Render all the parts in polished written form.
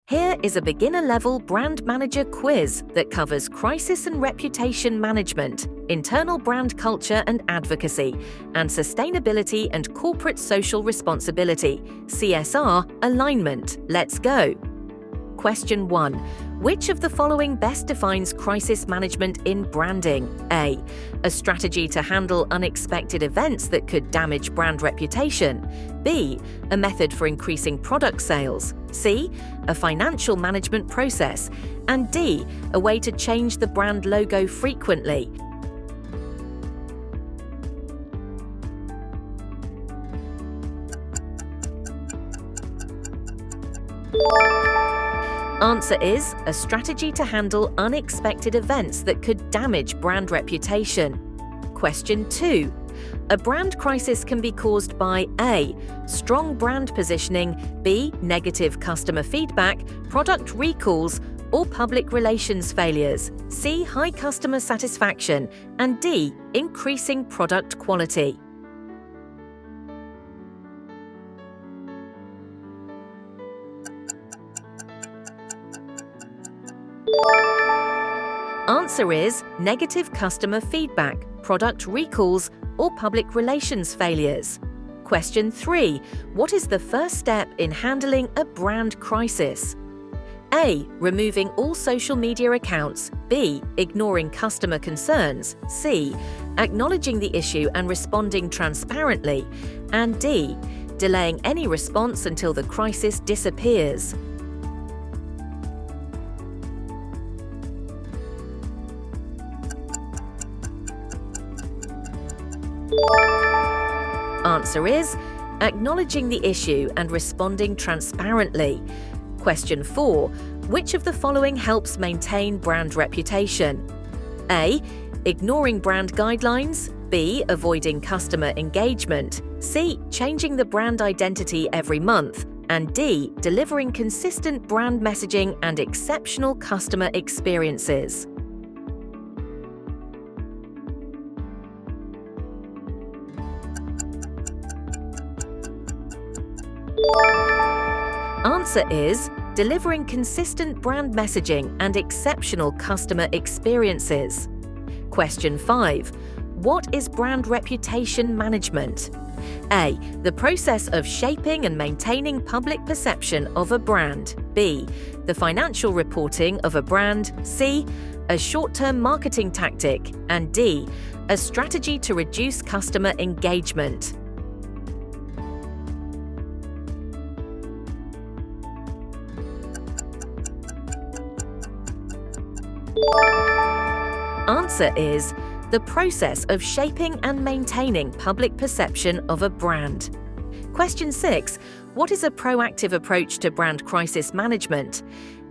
Here is a beginner-level brand manager quiz that covers crisis and reputation management, internal brand culture and advocacy, and sustainability and corporate social responsibility, CSR, alignment. Let's go. Question 1. Which of the following best defines crisis management in branding? A strategy to handle unexpected events that could damage brand reputation. B, a method for increasing product sales. C, a financial management process. And D, a way to change the brand logo frequently. Answer is a strategy to handle unexpected events that could damage brand reputation. Question 2. A brand crisis can be caused by A, strong brand positioning, B, negative customer feedback, product recalls, or public relations failures, C, high customer satisfaction, and D, increasing product quality. Answer is negative customer feedback, product recalls, or public relations failures. Question 3. What is the first step in handling a brand crisis? A, removing all social media accounts. B, ignoring customer concerns. C, acknowledging the issue and responding transparently. And D, delaying any response until the crisis disappears. Answer is acknowledging the issue and responding transparently. Question 4. Which of the following helps maintain brand reputation? A, ignoring brand guidelines. B, avoiding customer engagement. C, changing the brand identity every month. And D, delivering consistent brand messaging and exceptional customer experiences. Answer is delivering consistent brand messaging and exceptional customer experiences. Question 5. What is brand reputation management? A, the process of shaping and maintaining public perception of a brand. B, the financial reporting of a brand. C, a short-term marketing tactic. And D, a strategy to reduce customer engagement. Answer is the process of shaping and maintaining public perception of a brand. Question 6. What is a proactive approach to brand crisis management?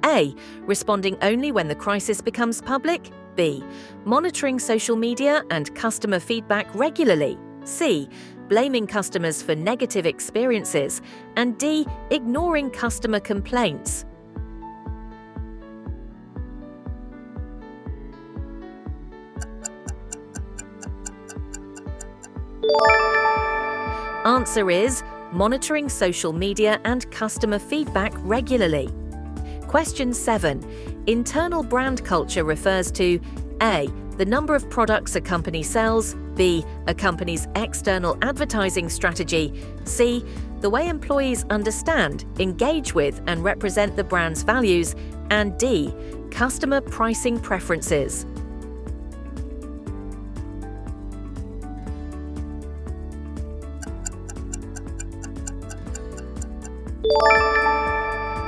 A, responding only when the crisis becomes public. B, monitoring social media and customer feedback regularly. C, blaming customers for negative experiences. And D, ignoring customer complaints. Answer is monitoring social media and customer feedback regularly. Question 7. Internal brand culture refers to A, the number of products a company sells. B, a company's external advertising strategy. C, the way employees understand, engage with, and represent the brand's values. And D, customer pricing preferences.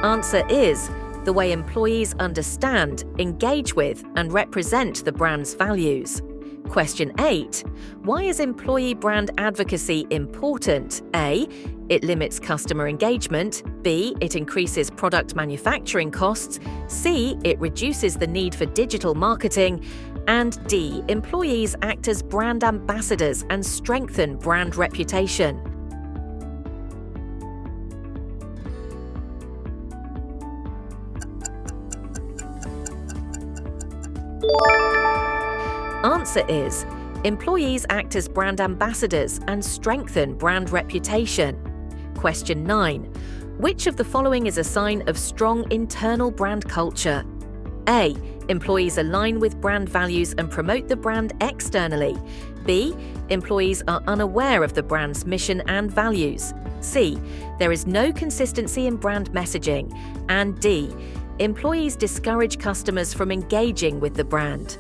Answer is the way employees understand, engage with, and represent the brand's values. Question 8. Why is employee brand advocacy important? A, it limits customer engagement. B, it increases product manufacturing costs. C, it reduces the need for digital marketing. And D, employees act as brand ambassadors and strengthen brand reputation. Answer is employees act as brand ambassadors and strengthen brand reputation. Question 9. Which of the following is a sign of strong internal brand culture? A. Employees align with brand values and promote the brand externally. B. Employees are unaware of the brand's mission and values. C. There is no consistency in brand messaging. And D. Employees discourage customers from engaging with the brand.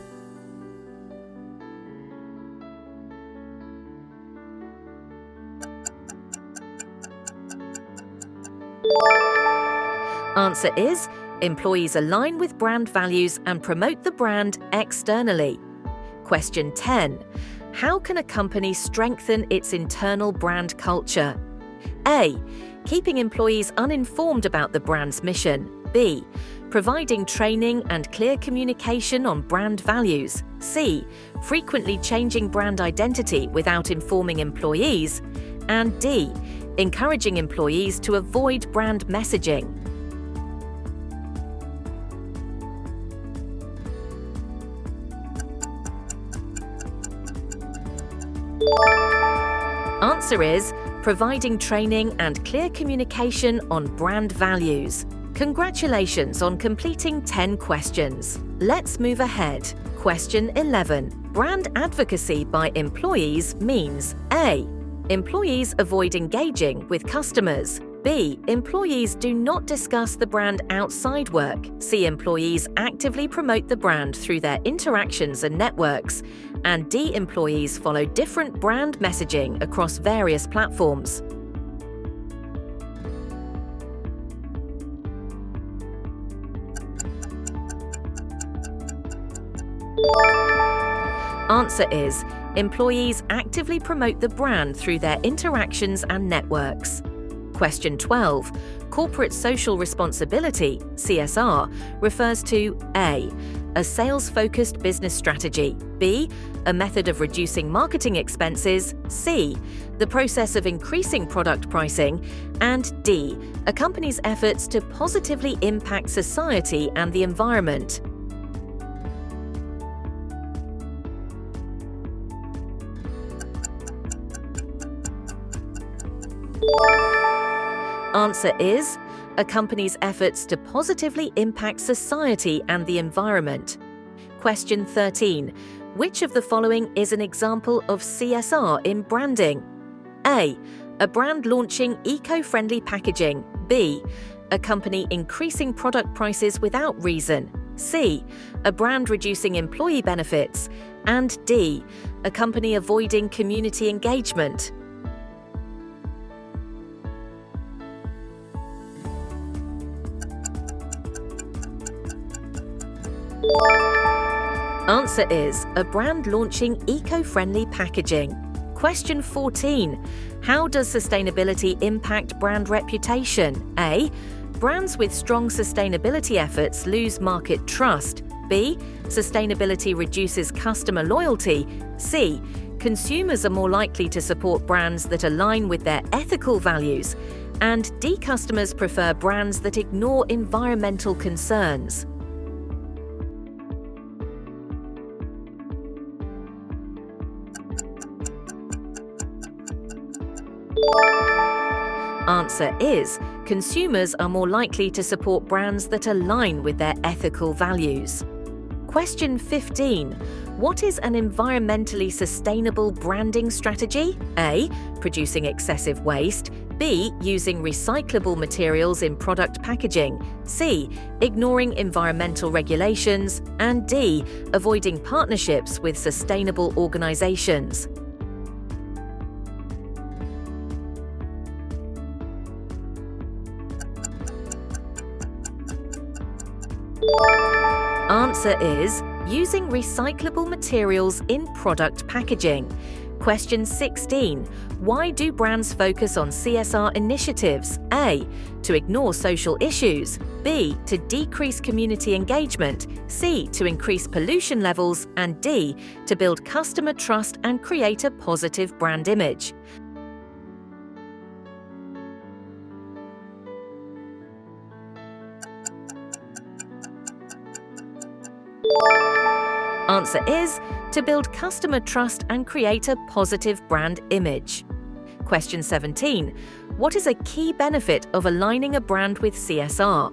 Answer is, employees align with brand values and promote the brand externally. Question 10. How can a company strengthen its internal brand culture? A. Keeping employees uninformed about the brand's mission. B. Providing training and clear communication on brand values. C. Frequently changing brand identity without informing employees. And D. Encouraging employees to avoid brand messaging. Answer is, providing training and clear communication on brand values. Congratulations on completing 10 questions. Let's move ahead. Question 11. Brand advocacy by employees means A. Employees avoid engaging with customers. B. Employees do not discuss the brand outside work. C. Employees actively promote the brand through their interactions and networks. And D. Employees follow different brand messaging across various platforms. Answer is, employees actively promote the brand through their interactions and networks. Question 12. Corporate social responsibility, CSR, refers to A. A sales-focused business strategy. B. A method of reducing marketing expenses. C. The process of increasing product pricing. And D. A company's efforts to positively impact society and the environment. Answer is, a company's efforts to positively impact society and the environment. Question 13. Which of the following is an example of CSR in branding? A. A brand launching eco-friendly packaging. B. A company increasing product prices without reason. C. A brand reducing employee benefits. And D. A company avoiding community engagement. Answer is, a brand launching eco-friendly packaging. Question 14. How does sustainability impact brand reputation? A. Brands with strong sustainability efforts lose market trust. B. Sustainability reduces customer loyalty. C. Consumers are more likely to support brands that align with their ethical values. And D. Customers prefer brands that ignore environmental concerns. Answer is, consumers are more likely to support brands that align with their ethical values. Question 15. What is an environmentally sustainable branding strategy? A. Producing excessive waste. B. Using recyclable materials in product packaging. C. Ignoring environmental regulations. And D. Avoiding partnerships with sustainable organizations. Answer is, using recyclable materials in product packaging. Question 16. Why do brands focus on CSR initiatives? A. To ignore social issues. B. To decrease community engagement. C. To increase pollution levels. And D. To build customer trust and create a positive brand image. Answer is, to build customer trust and create a positive brand image. Question 17. What is a key benefit of aligning a brand with CSR?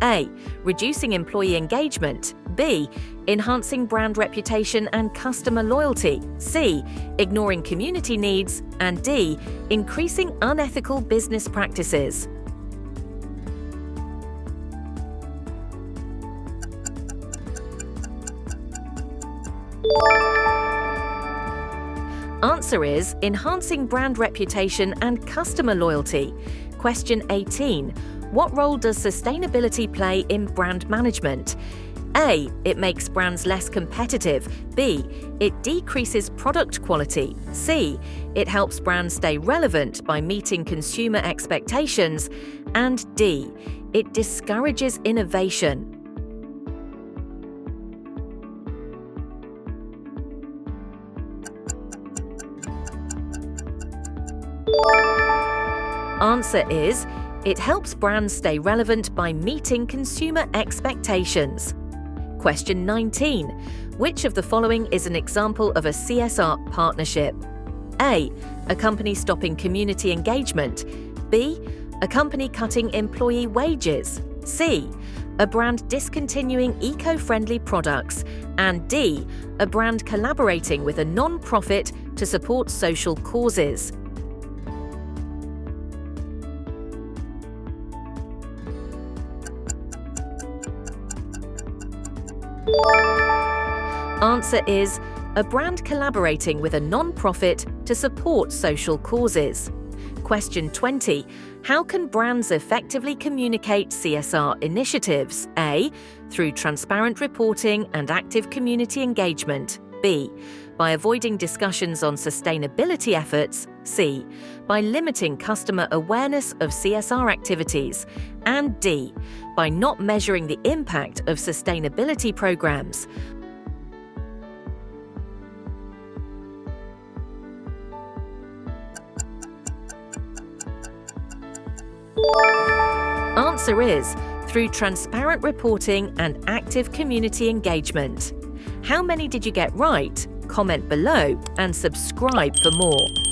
A. Reducing employee engagement. B. Enhancing brand reputation and customer loyalty. C. Ignoring community needs. And D. Increasing unethical business practices. Answer is enhancing brand reputation and customer loyalty. Question 18. What role does sustainability play in brand management? A. It makes brands less competitive. B. It decreases product quality. C. It helps brands stay relevant by meeting consumer expectations. And D. It discourages innovation. Answer is, it helps brands stay relevant by meeting consumer expectations. Question 19. Which of the following is an example of a CSR partnership? A. A company stopping community engagement. B. A company cutting employee wages. C. A brand discontinuing eco-friendly products. And D. A brand collaborating with a non-profit to support social causes. Answer is a brand collaborating with a non-profit to support social causes. Question 20. How can brands effectively communicate CSR initiatives? A. Through transparent reporting and active community engagement. B. By avoiding discussions on sustainability efforts. C. By limiting customer awareness of CSR activities. And D. By not measuring the impact of sustainability programs. Answer is through transparent reporting and active community engagement. How many did you get right? Comment below and subscribe for more.